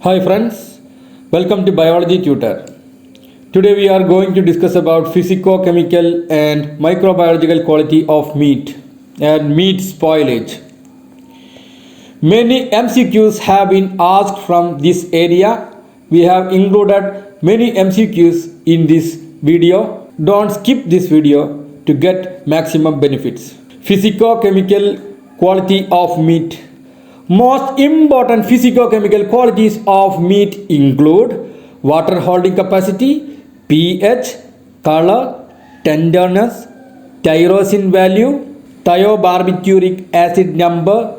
Hi friends, welcome to Biology Tutor. Today we are going to discuss about physico-chemical and microbiological quality of meat and meat spoilage. Many MCQs have been asked from this area. We have included many MCQs in this video. Don't skip this video to get maximum benefits. Physico-chemical quality of meat. Most important physico-chemical qualities of meat include water holding capacity, pH, color, tenderness, tyrosine value, thiobarbituric acid number,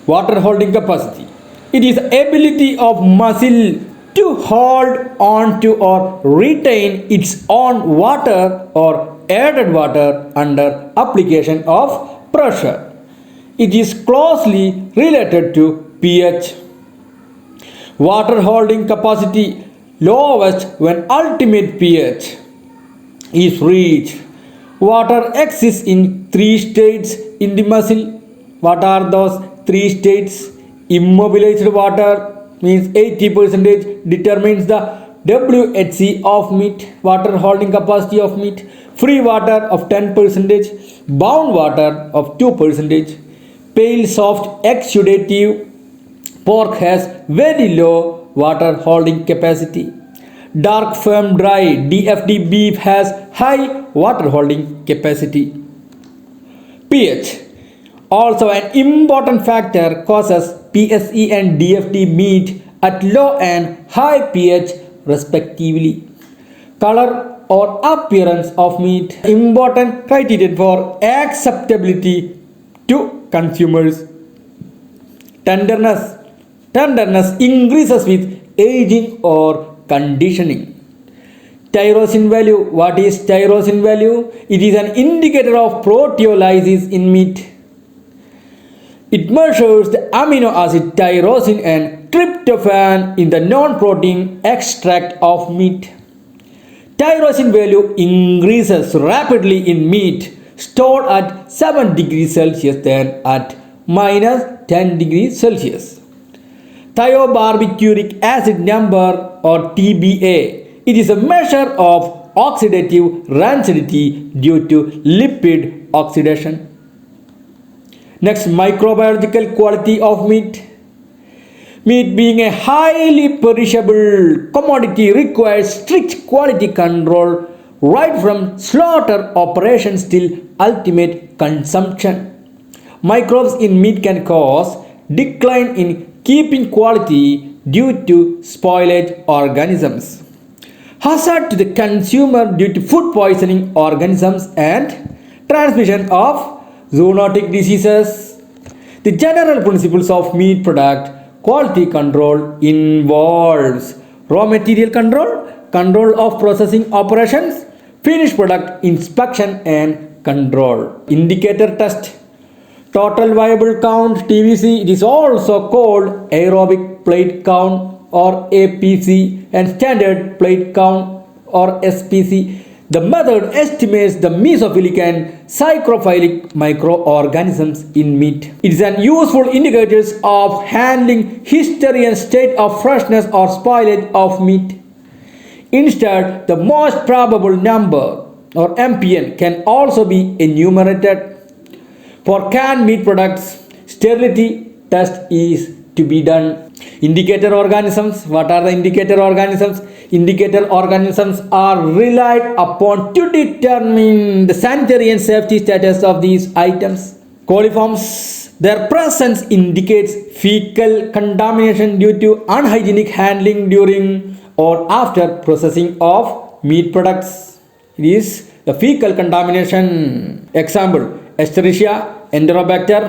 water holding capacity. It is ability of muscle to hold on to or retain its own water or added water under application of pressure. It is closely related to pH. Water holding capacity lowest when ultimate pH is reached. Water exists in three states in the muscle. What are those three states? Immobilized water means 80% determines the WHC of meat, water holding capacity of meat. Free water of 10%, bound water of 2%. Pale soft exudative pork has very low water holding capacity. Dark firm dry DFD beef has high water holding capacity. pH also an important factor causes PSE and DFD meat at low and high pH respectively. Color or appearance of meat important criterion for acceptability to consumers. Tenderness increases with aging or conditioning. Tyrosine value. What is tyrosine value? It is an indicator of proteolysis in meat. It measures the amino acid tyrosine and tryptophan in the non-protein extract of meat. Tyrosine value increases rapidly in meat stored at 7 degrees Celsius than at minus 10 degrees Celsius. Thiobarbituric acid number or TBA. It is a measure of oxidative rancidity due to lipid oxidation. Next, microbiological quality of meat. Meat being a highly perishable commodity requires strict quality control right from slaughter operations till ultimate consumption. Microbes in meat can cause decline in keeping quality due to spoilage organisms. Hazard to the consumer due to food poisoning organisms and transmission of zoonotic diseases. The general principles of meat product quality control involves raw material control, control of processing operations, finished product inspection and control. Indicator test. Total viable count TVC. It is also called aerobic plate count or APC and standard plate count or SPC. The method estimates the mesophilic and psychrophilic microorganisms in meat. It is an useful indicator of handling history and state of freshness or spoilage of meat. Instead, the most probable number or MPN can also be enumerated. For canned meat products, sterility test is to be done. Indicator organisms. What are the indicator organisms? Indicator organisms are relied upon to determine the sanitary and safety status of these items. Coliforms. Their presence indicates fecal contamination due to unhygienic handling during or after processing of meat products. It is the fecal contamination. Example, Escherichia, Enterobacter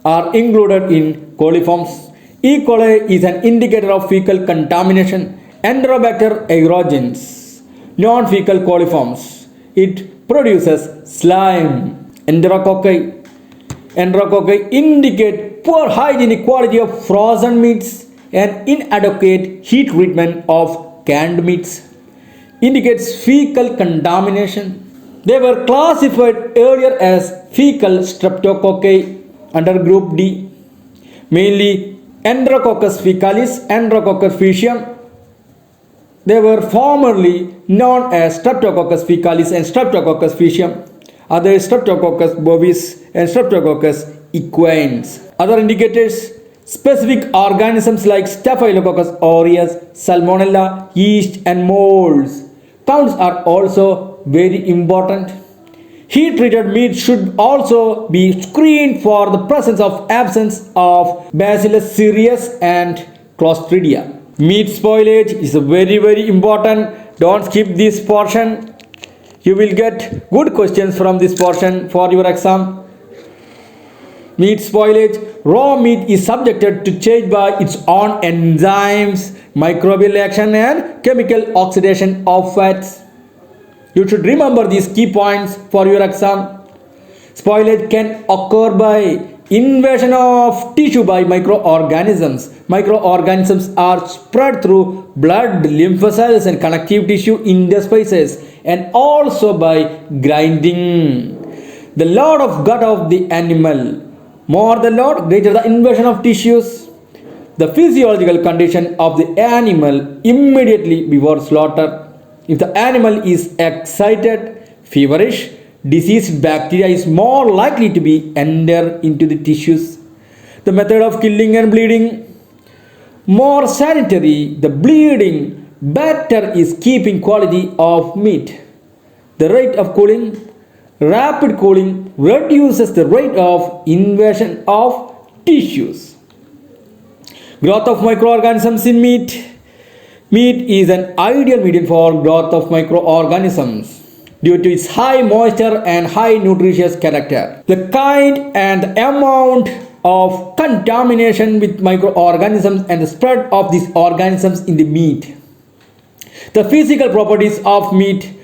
are included in coliforms. E. coli is an indicator of fecal contamination. Enterobacter aerogens, non-fecal coliforms. It produces slime. Enterococci indicate poor hygienic quality of frozen meats and inadequate heat treatment of canned meats. Indicates fecal contamination. They were classified earlier as fecal streptococci under group D. Mainly Enterococcus faecalis, Enterococcus faecium. They were formerly known as Streptococcus faecalis and Streptococcus faecium. Other Streptococcus bovis and Streptococcus equins. Other indicators: specific organisms like Staphylococcus aureus, Salmonella, yeast and molds. Counts are also very important. Heat treated meat should also be screened for the presence of absence of Bacillus cereus and Clostridia. Meat spoilage is very important. Don't skip this portion. You will get good questions from this portion for your exam. Meat spoilage. Raw meat is subjected to change by its own enzymes, microbial action and chemical oxidation of fats. You should remember these key points for your exam. Spoilage can occur by invasion of tissue by microorganisms. Microorganisms are spread through blood, lymph cells and connective tissue interspaces, and also by grinding. The load of gut of the animal. More the load, greater the invasion of tissues. The physiological condition of the animal immediately before slaughter. If the animal is excited, feverish, diseased bacteria is more likely to be enter into the tissues. The method of killing and bleeding. More sanitary the bleeding, better is keeping quality of meat. The rate of cooling. Rapid cooling reduces the rate of invasion of tissues. Growth of microorganisms in meat. Meat is an ideal medium for growth of microorganisms due to its high moisture and high nutritious character. The kind and the amount of contamination with microorganisms and the spread of these organisms in the meat. The physical properties of meat.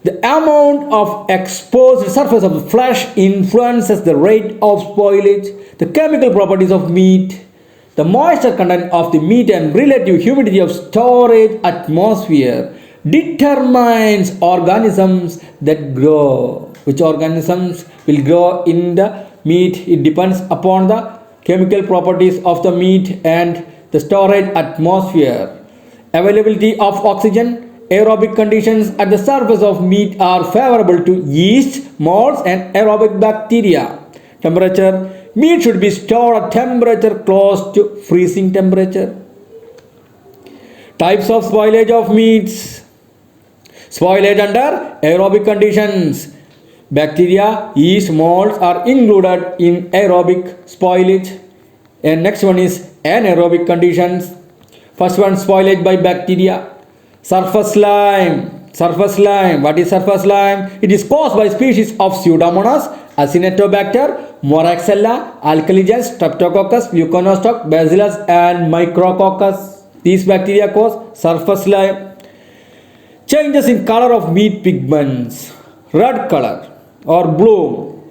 The amount of exposed surface of the flesh influences the rate of spoilage. The chemical properties of meat. The moisture content of the meat and relative humidity of storage atmosphere determines organisms that grow. Which organisms will grow in the meat? It depends upon the chemical properties of the meat and the storage atmosphere. Availability of oxygen. Aerobic conditions at the surface of meat are favorable to yeast, molds and aerobic bacteria. Temperature. Meat should be stored at temperature close to freezing temperature. Types of spoilage of meats. Spoilage under aerobic conditions. Bacteria, yeast, molds are included in aerobic spoilage. And next one is anaerobic conditions. First one, spoilage by bacteria. Surface slime. Surface slime. What is surface slime? It is caused by species of Pseudomonas, Acinetobacter, Moraxella, Alkaligens, Streptococcus, Leuconostoc, Bacillus and Micrococcus. These bacteria cause surface slime. Changes in color of meat pigments. Red color or blue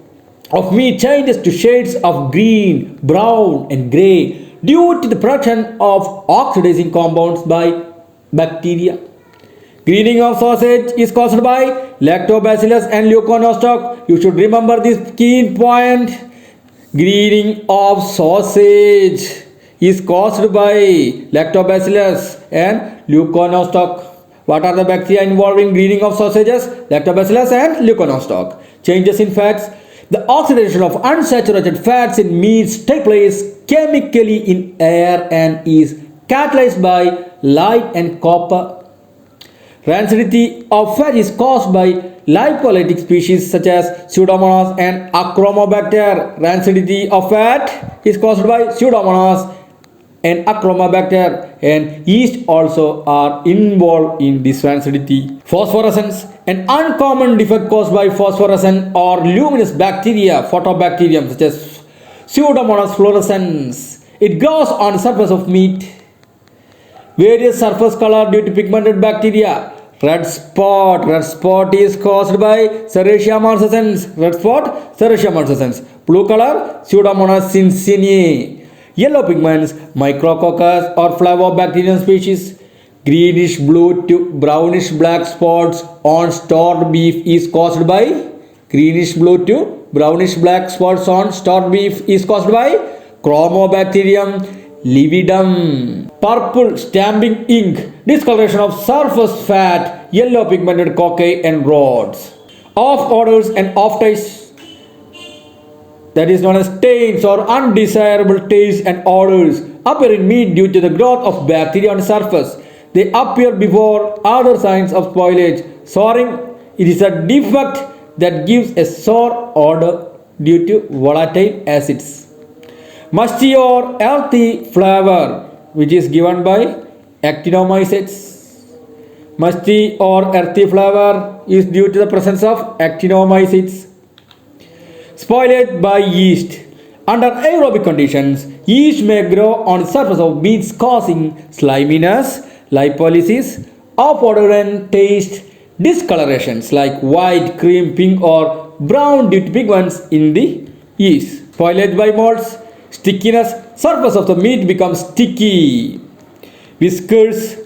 of meat changes to shades of green, brown and grey due to the production of oxidizing compounds by bacteria. Greening of sausage is caused by Lactobacillus and Leuconostoc. You should remember this key point. Greening of sausage is caused by Lactobacillus and Leuconostoc. What are the bacteria involved in greening of sausages? Lactobacillus and Leuconostoc. Changes in fats. The oxidation of unsaturated fats in meats take place chemically in air and is catalyzed by light and copper. Rancidity of fat is caused by lipolytic species such as Pseudomonas and Achromobacter. Rancidity of fat is caused by Pseudomonas and Achromobacter, and yeast also are involved in this rancidity. Phosphorescence, an uncommon defect caused by phosphorescent or luminous bacteria, photobacterium such as Pseudomonas fluorescens. It grows on the surface of meat. Various surface color due to pigmented bacteria. Red spot. Red spot is caused by Serratia marcescens. Red spot, Serratia marcescens. Blue color, Pseudomonas cincinnati. Yellow pigments, Micrococcus or Flavobacterium species. Greenish blue to brownish black spots on stored beef is caused by greenish blue to brownish black spots on stored beef is caused by Chromobacterium. lividum. Purple stamping ink, discoloration of surface fat, yellow pigmented cocci and rods. Off odors and off tastes, that is known as stains or undesirable tastes and odors, appear in meat due to the growth of bacteria on the surface. They appear before other signs of spoilage. Souring, it is a defect that gives a sour odor due to volatile acids. Musty or earthy flavor, which is given by actinomycetes. Musty or earthy flavor is due to the presence of actinomycetes. Spoilage by yeast. Under aerobic conditions, yeast may grow on the surface of meats causing sliminess, lipolysis, off odor and taste discolorations like white, cream, pink or brown due to pigments in the yeast. Spoilage by molds. Stickiness. Surface of the meat becomes sticky. Whiskers.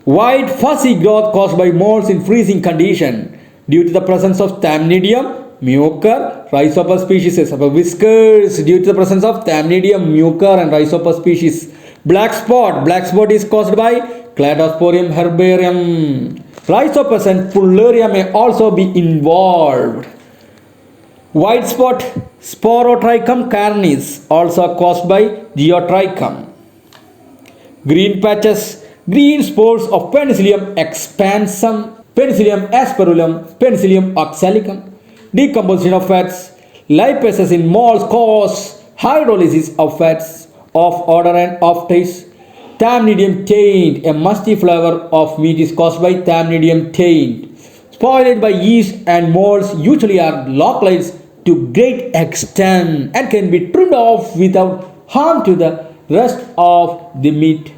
White fuzzy growth caused by molds in freezing condition due to the presence of Thamnidium mucor, Rhizopus species. Whiskers due to the presence of Thamnidium mucor and Rhizopus species. Black spot. Black spot is caused by Cladosporium herbarium. Rhizopus and Pulluria may also be involved. White spot, Sporotrichum carnis, also caused by Geotrichum. Green patches, green spores of Penicillium expansum, Penicillium asperulum, Penicillium oxalicum. Decomposition of fats, lipases in molds cause hydrolysis of fats, of odor and of taste. Thamnidium taint, a musty flavor of meat is caused by Thamnidium taint. Spoiled by yeast and molds usually are localized to great extent and can be trimmed off without harm to the rest of the meat.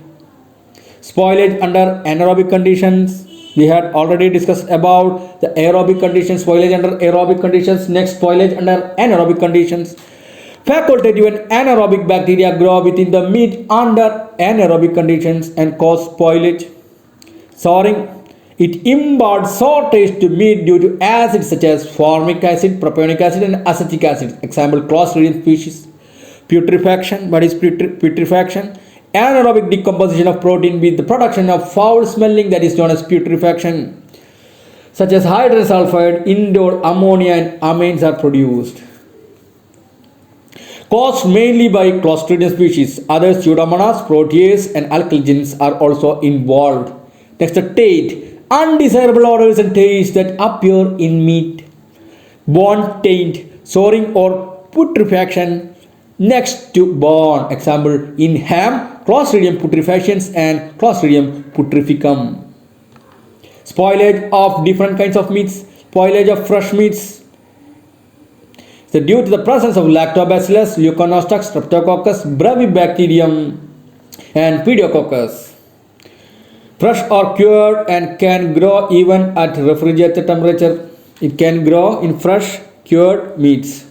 Spoilage under anaerobic conditions. We had already discussed about the aerobic conditions, spoilage under aerobic conditions. Next, spoilage under anaerobic conditions. Facultative and anaerobic bacteria grow within the meat under anaerobic conditions and cause spoilage. Souring. It imparts sour taste to meat due to acids such as formic acid, propionic acid and acetic acid. Example, Clostridium species. Putrefaction. What is putrefaction? Anaerobic decomposition of protein with the production of foul smelling, that is known as putrefaction. Such as hydrogen sulfide, indole, ammonia and amines are produced. Caused mainly by Clostridium species. Other Pseudomonas, Protease and alkalogens are also involved. Next, the taint. Undesirable odors and tastes that appear in meat. Bone taint, souring or putrefaction next to bone. Example, in ham, Clostridium putrefactions and Clostridium putrificum. Spoilage of different kinds of meats. Spoilage of fresh meats. So due to the presence of Lactobacillus, Leuconostoc, Streptococcus, Brevibacterium and Pediococcus. Fresh or cured and can grow even at refrigerated temperature. It can grow in fresh cured meats.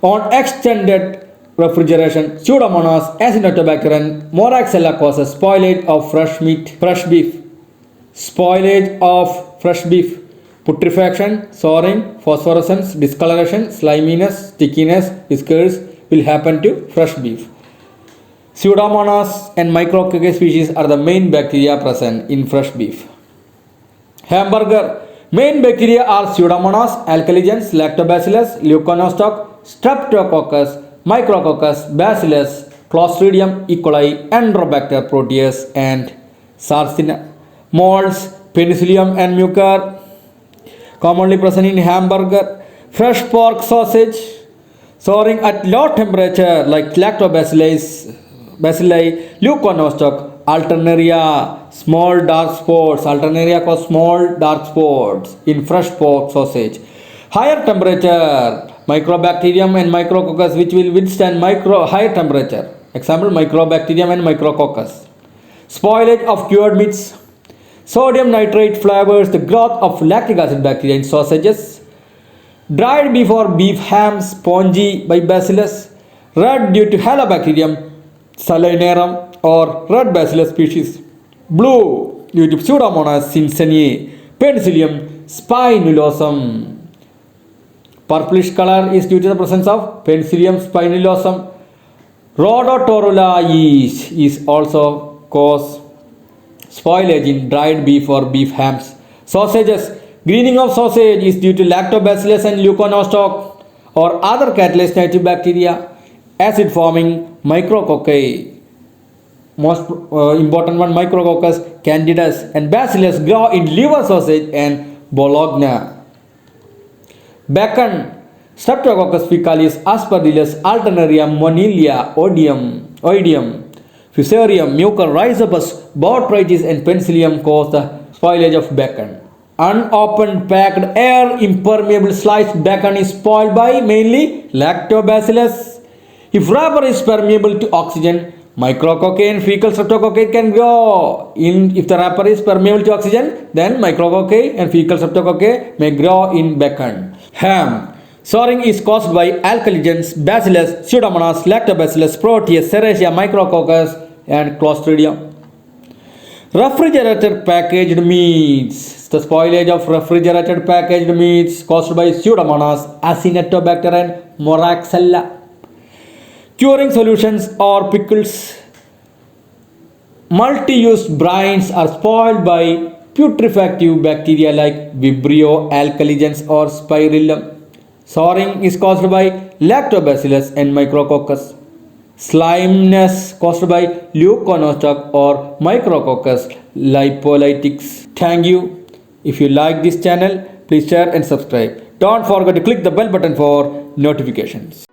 On extended refrigeration, Pseudomonas, Acinetobacter and Moraxella causes spoilage of fresh meat, fresh beef. Spoilage of fresh beef. Putrefaction, souring, phosphorescence, discoloration, sliminess, stickiness, whiskers will happen to fresh beef. Pseudomonas and Micrococci species are the main bacteria present in fresh beef. Hamburger. Main bacteria are Pseudomonas, alkalogens, Lactobacillus, Leuconostoc, Streptococcus, Micrococcus, Bacillus, Clostridium E. coli, Enterobacter, Proteus and Sarcina. Molds, Penicillium and mucor, commonly present in hamburger. Fresh pork sausage, souring at low temperature like Lactobacillus, Bacilli, Leuconostoc, Alternaria, small dark spots. Alternaria cause small dark spots in fresh pork sausage. Higher temperature, Microbacterium and Micrococcus, which will withstand higher temperature. Example, Microbacterium and Micrococcus. Spoilage of cured meats. Sodium nitrate flavors the growth of lactic acid bacteria in sausages. Dried before beef ham, spongy by Bacillus. Red due to Halobacterium salinarum or red Bacillus species. Blue due to Pseudomonas cincinnati, Penicillium spinulosum. Purplish color is due to the presence of Penicillium spinulosum. Rhodotorula yeast is also cause spoilage in dried beef or beef hams. Sausages. Greening of sausage is due to lactobacillus and leuconostoc or other catalyst native bacteria. Acid forming micrococci. Most important one, Micrococcus candidus and bacillus grow in liver sausage and bologna. Bacon. Streptococcus faecalis, Aspergillus alternarium, Monilia, Oidium, Fusarium, Mucorrhizopus, Botrytis and Penicillium cause the spoilage of bacon. Unopened packed air impermeable sliced bacon is spoiled by mainly lactobacillus. If wrapper is permeable to oxygen, micrococci and fecal streptococci can grow. If the wrapper is permeable to oxygen, then micrococci and fecal streptococci may grow in bacon. Ham. Souring is caused by alkaligens, Bacillus, Pseudomonas, Lactobacillus, Proteus, Serratia, Micrococcus, and Clostridium. Refrigerated packaged meats. The spoilage of refrigerated packaged meats caused by Pseudomonas, Acinetobacter, and Moraxella. Curing solutions or pickles. Multi-use brines are spoiled by putrefactive bacteria like Vibrio alkaligens or Spirillum. Souring is caused by lactobacillus and micrococcus. Slimeness caused by leuconostoc or micrococcus lipolytics. Thank you. If you like this channel, please share and subscribe. Don't forget to click the bell button for notifications.